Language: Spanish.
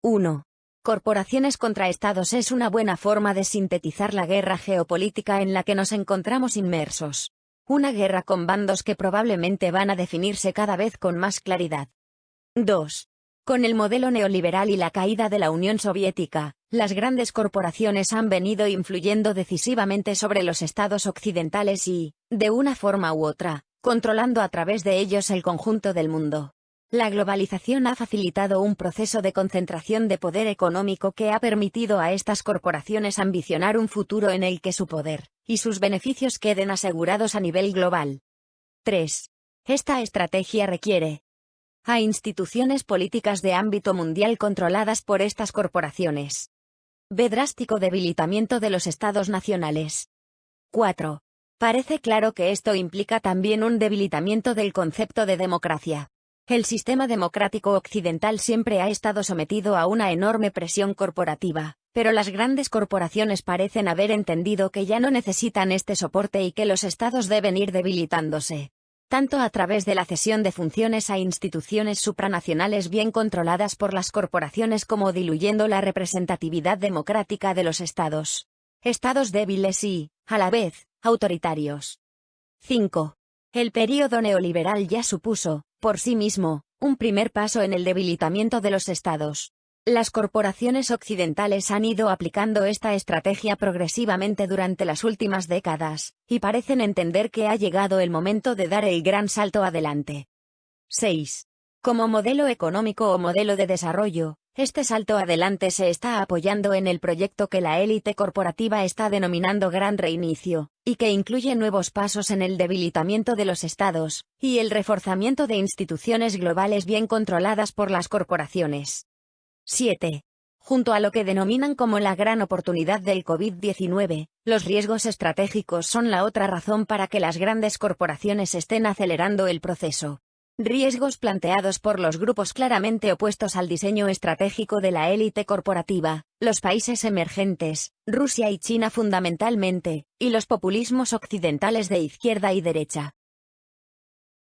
1. Corporaciones contra estados es una buena forma de sintetizar la guerra geopolítica en la que nos encontramos inmersos. Una guerra con bandos que probablemente van a definirse cada vez con más claridad. 2. Con el modelo neoliberal y la caída de la Unión Soviética, las grandes corporaciones han venido influyendo decisivamente sobre los estados occidentales y, de una forma u otra, controlando a través de ellos el conjunto del mundo. La globalización ha facilitado un proceso de concentración de poder económico que ha permitido a estas corporaciones ambicionar un futuro en el que su poder y sus beneficios queden asegurados a nivel global. 3. Esta estrategia requiere a instituciones políticas de ámbito mundial controladas por estas corporaciones. B. Drástico debilitamiento de los estados nacionales. 4. Parece claro que esto implica también un debilitamiento del concepto de democracia. El sistema democrático occidental siempre ha estado sometido a una enorme presión corporativa, pero las grandes corporaciones parecen haber entendido que ya no necesitan este soporte y que los estados deben ir debilitándose, tanto a través de la cesión de funciones a instituciones supranacionales bien controladas por las corporaciones como diluyendo la representatividad democrática de los estados. Estados débiles y, a la vez, autoritarios. 5. El período neoliberal ya supuso, por sí mismo, un primer paso en el debilitamiento de los estados. Las corporaciones occidentales han ido aplicando esta estrategia progresivamente durante las últimas décadas, y parecen entender que ha llegado el momento de dar el gran salto adelante. 6. Como modelo económico o modelo de desarrollo, este salto adelante se está apoyando en el proyecto que la élite corporativa está denominando Gran Reinicio, y que incluye nuevos pasos en el debilitamiento de los estados, y el reforzamiento de instituciones globales bien controladas por las corporaciones. 7. Junto a lo que denominan como la gran oportunidad del COVID-19, los riesgos estratégicos son la otra razón para que las grandes corporaciones estén acelerando el proceso. Riesgos planteados por los grupos claramente opuestos al diseño estratégico de la élite corporativa, los países emergentes, Rusia y China fundamentalmente, y los populismos occidentales de izquierda y derecha.